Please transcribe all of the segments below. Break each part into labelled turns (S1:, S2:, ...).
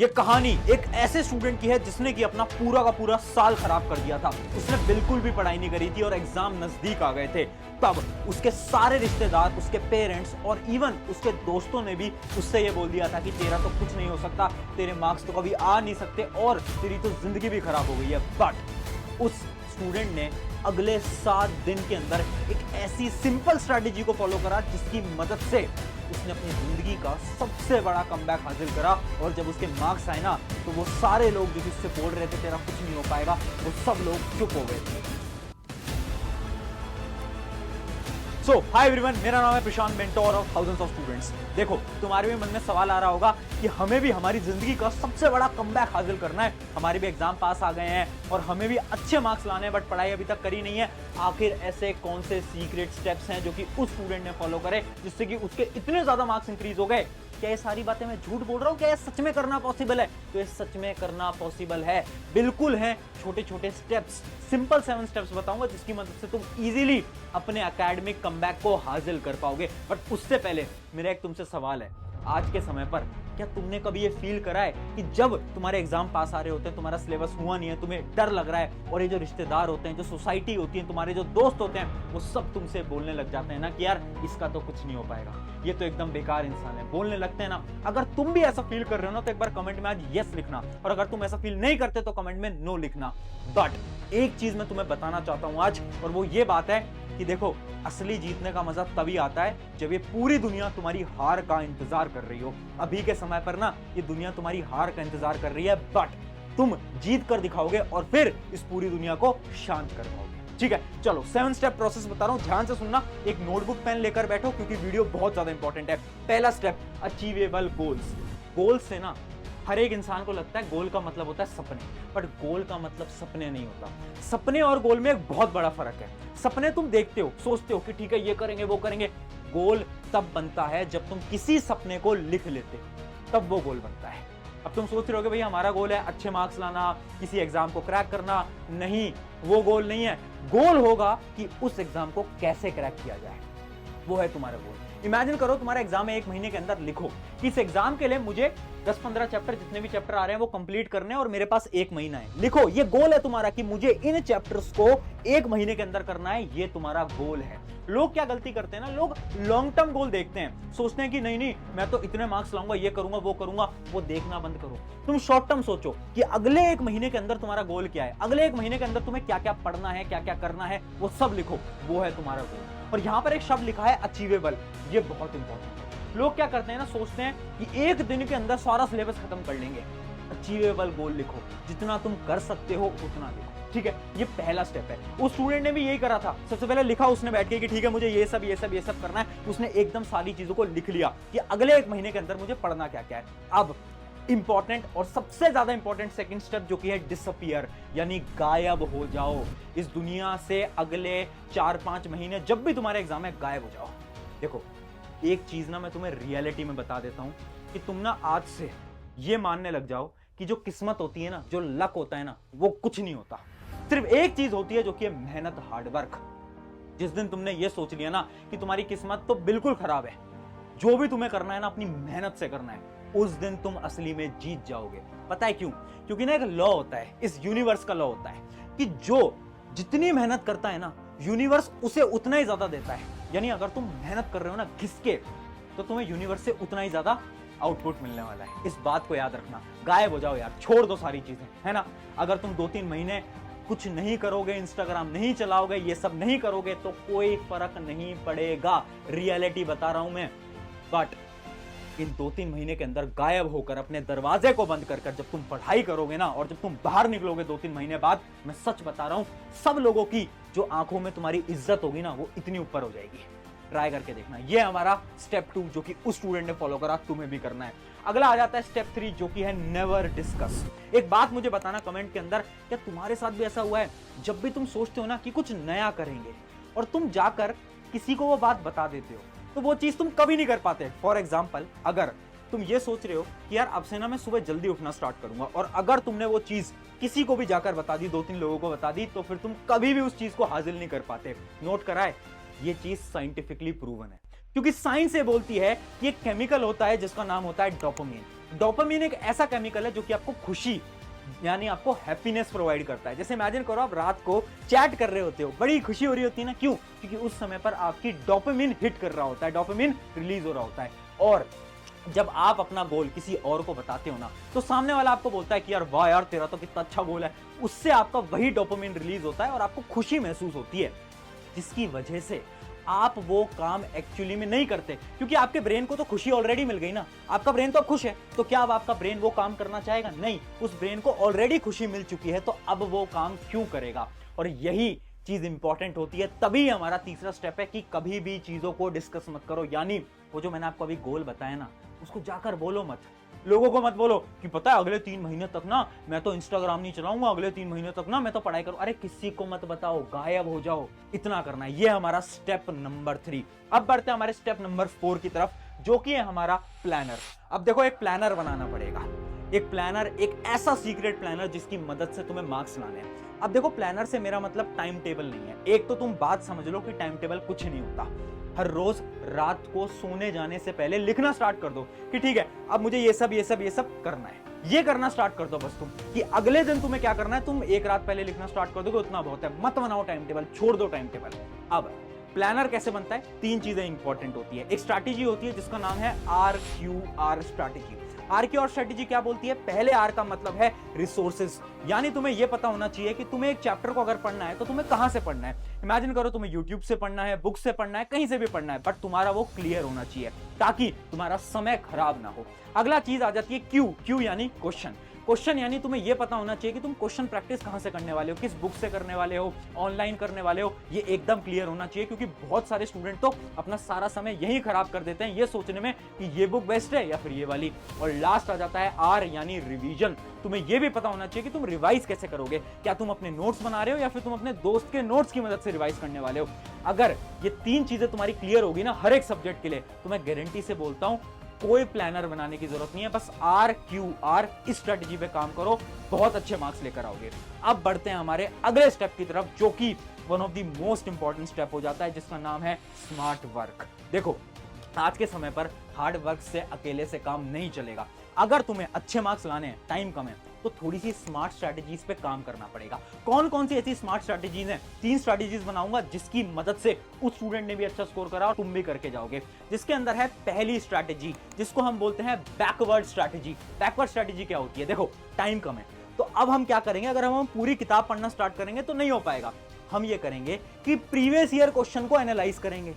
S1: ये कहानी एक ऐसे स्टूडेंट की है जिसने कि अपना पूरा का पूरा साल खराब कर दिया था। उसने बिल्कुल भी पढ़ाई नहीं करी थी और एग्जाम नजदीक आ गए थे। तब उसके सारे रिश्तेदार, उसके पेरेंट्स और इवन उसके दोस्तों ने भी उससे ये बोल दिया था कि तेरा तो कुछ नहीं हो सकता, तेरे मार्क्स तो कभी आ नहीं सकते और तेरी तो जिंदगी भी खराब हो गई है। बट उस स्टूडेंट ने अगले 7 दिन के अंदर एक ऐसी सिंपल स्ट्रैटेजी को फॉलो करा जिसकी मदद से उसने अपनी जिंदगी का सबसे बड़ा कमबैक हासिल करा। और जब उसके मार्क्स आए ना, तो वो सारे लोग जो उससे बोल रहे थे तेरा कुछ नहीं हो पाएगा, वो सब लोग चुप हो गए थे। सो हाय एवरीवन, मेरा नाम है Prashant, mentor of thousands of students. देखो, तुम्हारे भी मन में सवाल आ रहा होगा कि हमें भी हमारी जिंदगी का सबसे बड़ा कमबैक हासिल करना है, हमारे भी एग्जाम पास आ गए हैं और हमें भी अच्छे मार्क्स लाने हैं, बट पढ़ाई अभी तक करी नहीं है। आखिर ऐसे कौन से सीक्रेट स्टेप्स हैं जो कि उस स्टूडेंट ने फॉलो करे जिससे कि उसके इतने ज्यादा मार्क्स इंक्रीज हो गए? क्या ये सारी बातें मैं झूठ बोल रहा हूँ? क्या ये सच में करना पॉसिबल है? तो ये सच में करना पॉसिबल है, बिल्कुल है। छोटे छोटे स्टेप्स, सिंपल 7 स्टेप्स बताऊंगा जिसकी मदद से तुम इजीली अपने एकेडमिक कमबैक को हासिल कर पाओगे। बट उससे पहले मेरा एक तुमसे सवाल है, आज के समय पर क्या तुमने कभी ये फील करा है कि जब तुम्हारे एग्जाम पास आ रहे होते हैं, तुम्हारा सिलेबस हुआ नहीं है, तुम्हें डर लग रहा है और ये जो रिश्तेदार होते हैं, जो सोसाइटी होती है, तुम्हारे जो दोस्त होते हैं, वो सब तुमसे बोलने लग जाते हैं ना कि यार इसका तो कुछ नहीं हो पाएगा, ये तो एकदम बेकार इंसान है, बोलने लगते हैं ना। अगर तुम भी ऐसा फील कर रहे हो ना, तो एक बार कमेंट में आज यस लिखना, और अगर तुम ऐसा फील नहीं करते तो कमेंट में नो लिखना। बट एक चीज मैं तुम्हें बताना चाहता हूं आज, और वो ये बात है कि देखो, असली जीतने का मजा तभी आता है जब ये पूरी दुनिया तुम्हारी हार का इंतजार कर रही हो। अभी के समय पर ना ये दुनिया तुम्हारी हार का इंतजार कर रही है, बट तुम जीत कर दिखाओगे और फिर इस पूरी दुनिया को शांत कर पाओगे। ठीक है, चलो 7 स्टेप प्रोसेस बता रहा हूं, ध्यान से सुनना। एक नोटबुक पेन लेकर बैठो क्योंकि वीडियो बहुत ज्यादा इंपॉर्टेंट है। पहला स्टेप, अचीवेबल गोल्स। गोल्स से ना हर एक इंसान को लगता है गोल का मतलब होता है सपने, बट गोल का मतलब सपने नहीं होता। सपने और गोल में एक बहुत बड़ा फर्क है। सपने तुम देखते हो, सोचते हो कि ठीक है ये करेंगे वो करेंगे। गोल तब बनता है जब तुम किसी सपने को लिख लेते हो, तब वो गोल बनता है। अब तुम सोच रहे होगे भाई हमारा गोल है अच्छे मार्क्स लाना, किसी एग्जाम को क्रैक करना। नहीं, वो गोल नहीं है। गोल होगा कि उस एग्जाम को कैसे क्रैक किया जाए, वो है तुम्हारा गोल। इमेजिन करो तुम्हारा एग्जाम है, 1 महीने के अंदर लिखो कि इस एग्जाम के लिए मुझे 10-15 चैप्टर, जितने भी चैप्टर आ रहे हैं वो कंप्लीट करने हैं और मेरे पास 1 महीना है। लिखो, ये गोल है तुम्हारा कि मुझे इन चैप्टर्स को 1 महीने के अंदर करना है, ये तुम्हारा गोल है। लोग क्या गलती करते हैं ना, लोग लॉन्ग टर्म गोल देखते हैं, सोचते हैं कि नहीं नहीं मैं तो इतने मार्क्स लाऊंगा, ये करूंगा वो करूंगा। वो देखना बंद करो, तुम शॉर्ट टर्म सोचो कि अगले 1 महीने के अंदर तुम्हारा गोल क्या है, अगले 1 महीने के अंदर तुम्हें क्या क्या पढ़ना है, क्या क्या करना है, वो सब लिखो, वो है तुम्हारा गोल। और यहां पर एक शब्द लिखा है अचीवेबल, ये बहुत इंपॉर्टेंट है। लोग क्या करते हैं ना, सोचते हैं कि 1 दिन के अंदर सारा सिलेबस खत्म कर लेंगे। अचीवेबल गोल लिखो, जितना तुम कर सकते हो उतना लिखो। ठीक है, ये पहला स्टेप है। उस स्टूडेंट ने भी यही करा था। सबसे पहले लिखा उसने बैठ के कि ठीक है मुझे ये सब करना है। उसने एकदम सारी चीजों को लिख लिया कि अगले 1 महीने के अंदर मुझे पढ़ना क्या क्या है। अब इंपॉर्टेंट और सबसे ज्यादा इंपॉर्टेंट सेकंड स्टेप जो कि है डिसअपियर, यानी गायब हो जाओ इस दुनिया से। अगले 4-5 महीने जब भी तुम्हारे एग्जाम है, गायब हो जाओ। देखो, एक चीज ना मैं तुम्हें रियलिटी में बता देता हूं कि तुम ना आज से ये मानने लग जाओ कि जो किस्मत होती है ना, जो लक होता है ना, वो कुछ नहीं होता। सिर्फ एक चीज होती है जो कि है मेहनत, हार्डवर्क। जिस दिन तुमने ये सोच लिया ना कि तुम्हारी किस्मत तो बिल्कुल खराब है, जो भी तुम्हें करना है ना अपनी मेहनत से करना है, उस दिन तुम असली में जीत जाओगे। पता है क्यों? क्योंकि ना एक लॉ होता है, इस यूनिवर्स का लॉ होता है कि जो जितनी मेहनत करता है ना, यूनिवर्स उसे उतना ही ज्यादा देता है। यानी अगर तुम मेहनत कर रहे हो ना घिसके, तो तुम्हें यूनिवर्स से उतना ही ज्यादा आउटपुट मिलने वाला है। इस बात को याद रखना। गायब हो जाओ यार, छोड़ दो सारी चीजें, है ना। अगर तुम 2-3 महीने कुछ नहीं करोगे, इंस्टाग्राम नहीं चलाओगे, ये सब नहीं करोगे, तो कोई फर्क नहीं पड़ेगा। रियलिटी बता रहा हूं मैं। बट इन 2-3 महीने के अंदर गायब होकर, अपने दरवाजे को बंद कर जब तुम पढ़ाई करोगे ना, और जब तुम बाहर निकलोगे 2-3 महीने बाद, मैं सच बता रहा हूं, सब लोगों की जो आंखों में तुम्हारी इज्जत होगी ना, वो इतनी ऊपर हो जाएगी। ट्राई करके देखना। ये हमारा स्टेप 2 जो कि उस स्टूडेंट ने फॉलो करा, तुम्हें भी करना है। अगला आ जाता है स्टेप 3 जो कि है नेवर डिस्कस। एक बात मुझे बताना कमेंट के अंदर, क्या तुम्हारे साथ भी ऐसा हुआ है? जब भी तुम सोचते हो ना कि कुछ नया करेंगे और तुम जाकर किसी को वो बात बता देते हो, तो वो चीज तुम कभी नहीं कर पाते। फॉर एग्जाम्पल, अगर तुम ये सोच रहे हो कि यार अब से ना मैं सुबह जल्दी उठना स्टार्ट करूंगा, और अगर तुमने वो चीज किसी को भी जाकर बता दी, 2-3 लोगों को बता दी, तो फिर तुम कभी भी उस चीज को हासिल नहीं कर पाते। नोट कराए, ये चीज साइंटिफिकली प्रूवन है, क्योंकि साइंस ये बोलती है कि एक केमिकल होता है जिसका नाम होता है डोपामिन। डोपामिन एक ऐसा केमिकल है जो कि आपको खुशी यानी आपको हैप्पीनेस प्रोवाइड करता है। जैसे इमेजिन करो आप रात को चैट कर रहे होते हो, बड़ी खुशी हो रही होती है ना, क्यों? क्योंकि उस समय पर आपकी डोपामिन हिट कर रहा होता है, डोपामिन रिलीज हो रहा होता है। और जब आप अपना गोल किसी और को बताते हो ना, तो सामने वाला आपको बोलता है कि यार वाह यार तेरा तो कितना अच्छा गोल है, उससे आपका वही डोपामिन रिलीज होता है और आपको खुशी महसूस होती है, जिसकी वजह से आप वो काम एक्चुअली में नहीं करते, क्योंकि आपके ब्रेन को तो खुशी ऑलरेडी मिल गई ना। आपका ब्रेन तो अब खुश है, तो क्या अब आपका ब्रेन वो काम करना चाहेगा? नहीं, उस ब्रेन को ऑलरेडी खुशी मिल चुकी है, तो अब वो काम क्यों करेगा? और यही चीज इंपॉर्टेंट होती है। तभी हमारा तीसरा स्टेप है कि कभी भी चीजों को डिस्कस मत करो, यानी वो जो मैंने आपको अभी गोल बताया ना, उसको जाकर बोलो मत, लोगों को मत बोलो कि पता है अगले 3 महीने तक ना मैं तो इंस्टाग्राम नहीं चलाऊंगा, अगले 3 महीने तक ना मैं तो पढ़ाई करूं। अरे किसी को मत बताओ, गायब हो जाओ, इतना करना है। ये हमारा स्टेप नंबर 3। अब बढ़ते हैं हमारे स्टेप नंबर 4 की तरफ, जो कि है हमारा प्लानर। अब देखो, एक प्लानर बनाना पड़ेगा। एक प्लानर, एक ऐसा सीक्रेट प्लानर जिसकी मदद से तुम्हें मार्क्स लाने हैं। अब देखो, प्लानर से मेरा मतलब टाइम टेबल नहीं है। एक तो तुम बात समझ लो कि टाइम टेबल कुछ नहीं होता। हर रोज रात को सोने जाने से पहले लिखना स्टार्ट कर दो कि ठीक है अब मुझे ये सब करना है। ये करना स्टार्ट कर दो बस तुम, कि अगले दिन तुम्हें क्या करना है, तुम एक रात पहले लिखना स्टार्ट कर दोगे, उतना बहुत है। मत बनाओ टाइम टेबल, छोड़ दो टाइम टेबल। अब प्लानर कैसे बनता है? 3 चीजें इंपॉर्टेंट होती है। एक स्ट्रैटेजी होती है जिसका नाम है RQR स्ट्रैटेजी। RQR स्ट्रैटेजी क्या बोलती है? पहले R का मतलब है रिसोर्सेज, यानी तुम्हें यह पता होना चाहिए कि तुम्हें एक चैप्टर को अगर पढ़ना है तो तुम्हें कहां से पढ़ना है। इमेजिन करो तुम्हें YouTube से पढ़ना है, बुक से पढ़ना है, कहीं से भी पढ़ना है, बट तुम्हारा वो क्लियर होना चाहिए ताकि तुम्हारा समय खराब ना हो। अगला चीज आ जाती है Q यानी क्वेश्चन। क्वेश्चन यानी तुम्हें यह पता होना चाहिए कि तुम क्वेश्चन प्रैक्टिस कहां से करने वाले हो, किस बुक से करने वाले हो, ऑनलाइन करने वाले हो, ये एकदम क्लियर होना चाहिए। क्योंकि बहुत सारे स्टूडेंट तो अपना सारा समय यही खराब कर देते हैं ये सोचने में कि ये बुक बेस्ट है या फिर ये वाली। और लास्ट आ जाता है R यानी रिवीजन। तुम्हें यह भी पता होना चाहिए कि तुम रिवाइज कैसे करोगे। क्या तुम अपने नोट्स बना रहे हो या फिर तुम अपने दोस्त के नोट्स की मदद से रिवाइज करने वाले हो। अगर ये 3 चीजें तुम्हारी क्लियर होगी ना हर एक सब्जेक्ट के लिए, तो मैं गारंटी से बोलता हूं कोई प्लानर बनाने की जरूरत नहीं है। बस RQR इस स्ट्रेटजी पे काम करो, बहुत अच्छे मार्क्स लेकर आओगे। अब बढ़ते हैं हमारे अगले स्टेप की तरफ, जो कि one of the most important step हो जाता है, जिसका नाम है स्मार्ट वर्क। देखो, आज के समय पर हार्ड वर्क से अकेले से काम नहीं चलेगा। अगर तुम्हें अच्छे मार्क्स लाने हैं, टाइम कम है, तो थोड़ी सी स्मार्ट स्ट्रैटेजीज पे काम करना पड़ेगा। कौन कौन सी ऐसी स्मार्ट स्ट्रैटेजीज हैं? 3 स्ट्रैटेजीज बनाऊंगा जिसकी मदद से उस स्टूडेंट ने भी अच्छा स्कोर करा और तुम भी करके जाओगे। जिसके अंदर है पहली स्ट्रैटेजी, जिसको हम बोलते हैं बैकवर्ड स्ट्रैटेजी। बैकवर्ड स्ट्रैटेजी क्या होती है? देखो, टाइम कम है, तो अब हम क्या करेंगे? अगर हम पूरी किताब पढ़ना स्टार्ट करेंगे तो नहीं हो पाएगा। हम ये करेंगे कि प्रीवियस ईयर क्वेश्चन को एनालाइज करेंगे।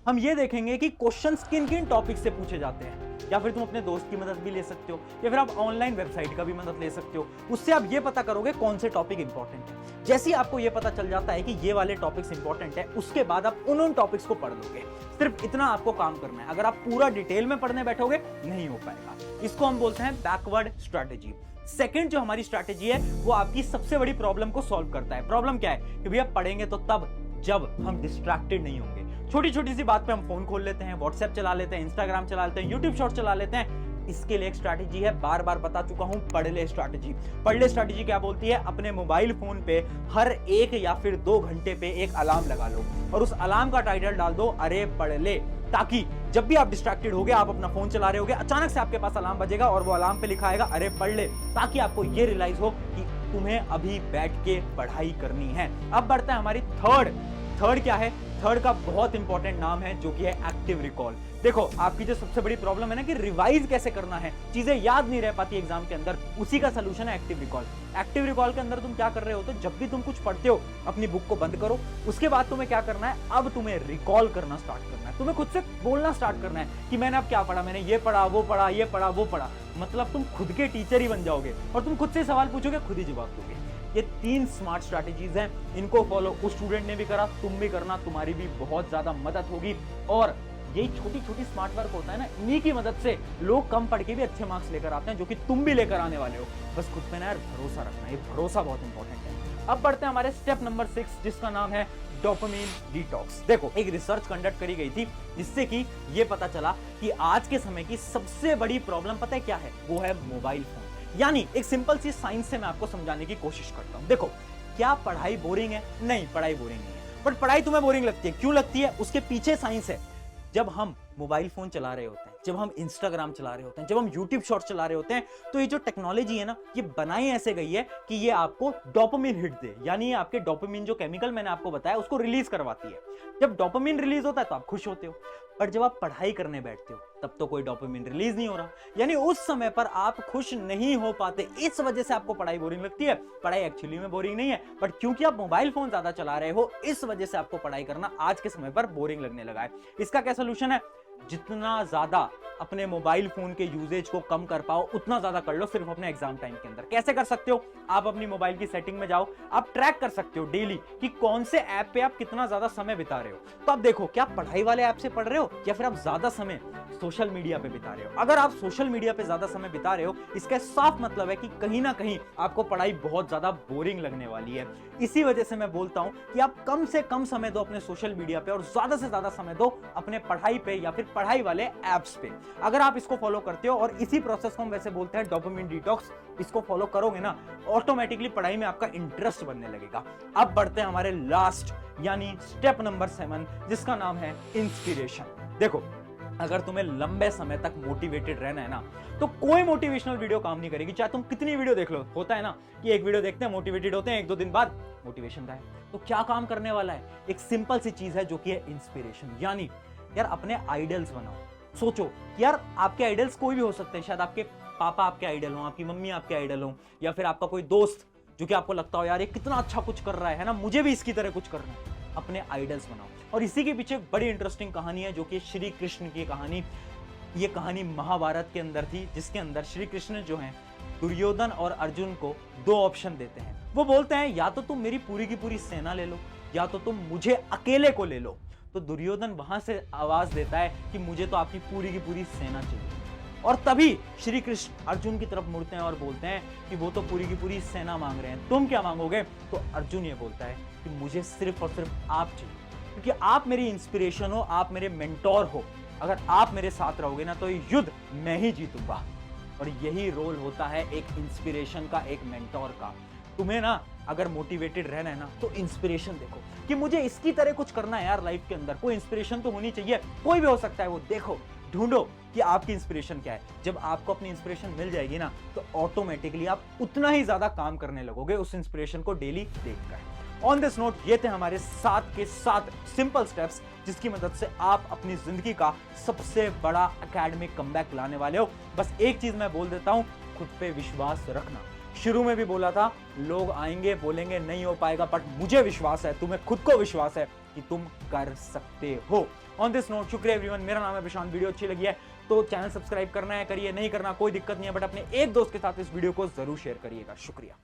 S1: हम ये देखेंगे कि क्वेश्चंस किन किन टॉपिक से पूछे जाते हैं, या फिर तुम अपने दोस्त की मदद भी ले सकते हो, या फिर आप ऑनलाइन वेबसाइट का भी मदद ले सकते हो। उससे आप ये पता करोगे कौन से टॉपिक इंपॉर्टेंट है। जैसे ही आपको ये पता चल जाता है कि ये वाले टॉपिक्स इंपॉर्टेंट है, उसके बाद आप उन टॉपिक्स को पढ़ लोगे। सिर्फ इतना आपको काम करना है। अगर आप पूरा डिटेल में पढ़ने बैठोगे नहीं हो पाएगा। इसको हम बोलते हैं बैकवर्ड स्ट्रैटेजी। सेकंड जो हमारी स्ट्रैटेजी है वो आपकी सबसे बड़ी प्रॉब्लम को सॉल्व करता है। प्रॉब्लम क्या है? कि भैया पढ़ेंगे तो तब जब हम डिस्ट्रैक्टेड नहीं होंगे। छोटी छोटी सी बात पे हम फोन खोल लेते हैं, व्हाट्सएप चला लेते हैं, इंस्टाग्राम चला लेते हैं, यूट्यूब शॉर्ट चला लेते हैं। इसके लिए एक स्ट्रैटेजी है, बार बार बता चुका हूं, पढ़ ले स्ट्रैटेजी। पढ़ ले स्ट्रैटेजी क्या बोलती है? अपने मोबाइल फोन पे हर 1 या फिर 2 घंटे पे एक अलार्म लगा लो और उस अलार्म का टाइटल डाल दो अरे पढ़ ले, ताकि जब भी आप डिस्ट्रैक्टेड होगे, आप अपना फोन चला रहे होगे, अचानक से आपके पास अलार्म बजेगा और वो अलार्म पे लिखा आएगा अरे पढ़ ले, ताकि आपको ये रियलाइज हो कि तुम्हें अभी बैठ के पढ़ाई करनी है। अब बढ़ता है हमारी थर्ड क्या है? थर्ड का बहुत इंपॉर्टेंट नाम है जो कि है एक्टिव रिकॉल। देखो, आपकी जो सबसे बड़ी प्रॉब्लम है ना कि रिवाइज कैसे करना है, चीजें याद नहीं रह पाती एग्जाम के अंदर, उसी का सलूशन है एक्टिव रिकॉल। एक्टिव रिकॉल के अंदर तुम क्या कर रहे हो? तो जब भी तुम कुछ पढ़ते हो अपनी बुक को बंद करो, उसके बाद तुम्हें क्या करना है? अब तुम्हें रिकॉल करना स्टार्ट करना है। तुम्हें खुद से बोलना स्टार्ट करना है कि मैंने अब क्या पढ़ा, मैंने ये पढ़ा, वो पढ़ा, ये पढ़ा, वो पढ़ा। मतलब तुम खुद के टीचर ही बन जाओगे और तुम खुद से सवाल पूछोगे, खुद ही जवाब दोगे। ये 3 स्मार्ट स्ट्रैटेजीज हैं, इनको फॉलो उस स्टूडेंट ने भी करा, तुम भी करना, तुम्हारी भी बहुत ज्यादा मदद होगी। और यही छोटी छोटी स्मार्ट वर्क होता है ना, इन्हीं की मदद से लोग कम पढ़ के भी अच्छे मार्क्स लेकर आते हैं, जो कि तुम भी लेकर आने वाले हो। बस खुद पे ना यार भरोसा रखना, ये भरोसा बहुत इंपॉर्टेंट है। अब बढ़ते हैं हमारे स्टेप नंबर 6, जिसका नाम है डोपामिन डिटॉक्स। देखो, एक रिसर्च कंडक्ट करी गई थी जिससे कि ये पता चला कि आज के समय की सबसे बड़ी प्रॉब्लम पता है क्या है? वो है मोबाइल फोन। यानी एक सिंपल सी साइंस से मैं आपको समझाने की कोशिश करता हूं। देखो, क्या पढ़ाई बोरिंग है? नहीं, पढ़ाई बोरिंग नहीं है, बट पढ़ाई तुम्हें बोरिंग लगती है। क्यों लगती है? उसके पीछे साइंस है। जब हम मोबाइल फोन चला रहे होते हैं, जब हम इंस्टाग्राम चला रहे होते हैं, जब हम यूट्यूब शॉर्ट्स चला रहे होते हैं, तो ये जो टेक्नोलॉजी है ना, ये बनाई ऐसे गई है कि ये आपको डोपामिन हिट दे, यानी ये आपके डोपामिन जो केमिकल मैंने आपको बताया उसको रिलीज करवाती है। जब डोपामिन रिलीज होता है तो आप खुश होते हो, पर जब आप पढ़ाई करने बैठते हो तब तो कोई डोपामिन रिलीज नहीं हो रहा, यानी उस समय पर आप खुश नहीं हो पाते। इस वजह से आपको पढ़ाई बोरिंग लगती है। पढ़ाई एक्चुअली में बोरिंग नहीं है, बट क्योंकि आप मोबाइल फोन ज्यादा चला रहे हो, इस वजह से आपको पढ़ाई करना आज के समय पर बोरिंग लगने लगा है। इसका क्या सोल्यूशन है? जितना ज्यादा अपने मोबाइल फोन के यूजेज को कम कर पाओ उतना ज्यादा कर लो, सिर्फ अपने एग्जाम टाइम के अंदर। कैसे कर सकते हो? आप अपनी मोबाइल की सेटिंग में जाओ, आप ट्रैक कर सकते हो डेली कि कौन से ऐप पे आप कितना ज्यादा समय बिता रहे हो। तो आप देखो, क्या आप पढ़ाई वाले ऐप से पढ़ रहे हो या फिर आप ज्यादा समय सोशल मीडिया पे बिता रहे हो। अगर आप सोशल मीडिया पे ज्यादा समय बिता रहे हो, इसका साफ मतलब है कि कहीं ना कहीं आपको पढ़ाई बहुत ज्यादा बोरिंग लगने वाली है। इसी वजह से मैं बोलता हूं कि आप कम से कम समय दो अपने सोशल मीडिया पे और ज्यादा से ज्यादा समय दो अपने पढ़ाई पे या फिर पढ़ाई वाले एप्स पे। अगर आप इसको फॉलो करते हो, और इसी प्रोसेस को हम वैसे बोलते हैं डोपामिन डिटॉक्स, इसको फॉलो करोगे ना, ऑटोमेटिकली पढ़ाई में आपका इंटरेस्ट बनने लगेगा। अब बढ़ते हैं हमारे लास्ट यानी स्टेप नंबर 7, जिसका नाम है इंस्पिरेशन। देखो, अगर तुम्हें लंबे समय तक मोटिवेटेड रहना है ना, तो कोई मोटिवेशनल वीडियो काम नहीं करेगी, चाहे तुम कितनी वीडियो देख लो। होता है ना कि एक वीडियो देखते हैं, मोटिवेटेड होते हैं, 1-2 दिन बाद मोटिवेशन गायब। तो क्या काम करने वाला है? एक सिंपल सी चीज है जो कि है इंस्पिरेशन। यानी यार अपने आइडल्स बनाओ। सोचो यार, आपके आइडल्स कोई भी हो सकते हैं। शायद आपके पापा आपके आइडल हो, आपकी मम्मी आपके आइडल हो, या फिर आपका कोई दोस्त जो कि आपको लगता हो यार ये कितना अच्छा कुछ कर रहा है ना, मुझे भी इसकी तरह कुछ करना है। अपने आइडल्स बनाओ। और इसी के पीछे एक बड़ी इंटरेस्टिंग कहानी है, जो कि श्री कृष्ण की कहानी। ये कहानी महाभारत के अंदर थी, जिसके अंदर श्री कृष्ण जो हैं दुर्योधन और अर्जुन को 2 ऑप्शन देते हैं। वो बोलते हैं या तो तुम मेरी पूरी की पूरी सेना ले लो, या तो तुम मुझे अकेले को ले लो। तो दुर्योधन वहां से आवाज देता है कि मुझे तो आपकी पूरी की पूरी सेना चाहिए। और तभी श्री कृष्ण अर्जुन की तरफ मुड़ते हैं और बोलते हैं कि वो तो पूरी की पूरी सेना मांग रहे हैं, तुम क्या मांगोगे? तो अर्जुन ये बोलता है कि मुझे सिर्फ और सिर्फ आप चाहिए, क्योंकि आप मेरी इंस्पिरेशन हो, आप मेरे मेंटोर हो। अगर आप मेरे साथ रहोगे ना, तो ये युद्ध मैं ही जीतूंगा। और यही रोल होता है एक इंस्पिरेशन का, एक मेंटोर का। तुम्हें ना अगर मोटिवेटेड रहना है ना, तो इंस्पिरेशन देखो कि मुझे इसकी तरह कुछ करना है यार लाइफ के अंदर। कोई इंस्पिरेशन तो होनी चाहिए, कोई भी हो सकता है वो। देखो, ढूंढो कि आपकी इंस्पिरेशन क्या है। जब आपको अपनी इंस्पिरेशन मिल जाएगी ना, तो ऑटोमेटिकली आप उतना ही ज्यादा काम करने लगोगे उस इंस्पिरेशन को डेली देखकर। ऑन दिस नोट, ये थे हमारे 7 के 7 सिंपल स्टेप्स, जिसकी मदद से आप अपनी जिंदगी का सबसे बड़ा एकेडमिक कमबैक लाने वाले हो। बस एक चीज मैं बोल देता हूं, खुद पे विश्वास रखना। शुरू में भी बोला था, लोग आएंगे बोलेंगे नहीं हो पाएगा, बट मुझे विश्वास है, तुम्हें खुद को विश्वास है कि तुम कर सकते हो। ऑन दिस नोट, शुक्रिया एवरीवन। मेरा नाम है प्रशांत। वीडियो अच्छी लगी है तो चैनल सब्सक्राइब करना है, करिए, नहीं करना कोई दिक्कत नहीं है, बट अपने एक दोस्त के साथ इस वीडियो को जरूर शेयर करिएगा। शुक्रिया।